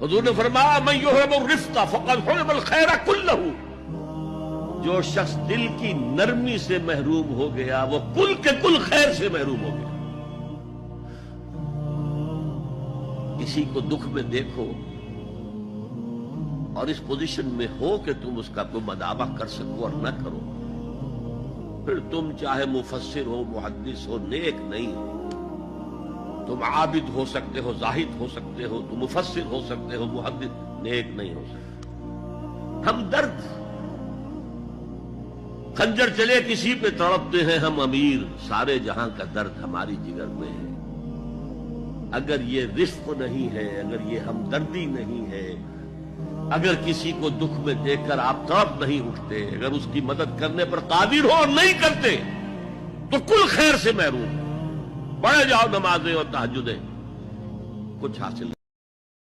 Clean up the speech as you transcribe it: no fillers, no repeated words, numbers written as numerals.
حضور نے فرمایا من یحرم الرفق فقد حرم الخیر کلہ، جو شخص دل کی نرمی سے محروم ہو گیا وہ کل کے کل خیر سے محروم ہو گیا۔ کسی کو دکھ میں دیکھو اور اس پوزیشن میں ہو کہ تم اس کا کوئی مداوع کر سکو اور نہ کرو، پھر تم چاہے مفسر ہو، محدث ہو، نیک نہیں ہو۔ تم عابد ہو سکتے ہو، زاہد ہو سکتے ہو، تم مفسر ہو سکتے ہو، محدث، نیک نہیں ہو سکتے۔ ہم درد، خنجر چلے کسی پہ تڑپتے ہیں ہم امیر، سارے جہاں کا درد ہماری جگر میں ہے۔ اگر یہ رفق نہیں ہے، اگر یہ ہمدردی نہیں ہے، اگر کسی کو دکھ میں دیکھ کر آپ تڑپ نہیں اٹھتے، اگر اس کی مدد کرنے پر قادر ہو اور نہیں کرتے تو کل خیر سے محروم۔ پڑھے جاؤ نمازیں اور تہجدیں، کچھ حاصل نہیں۔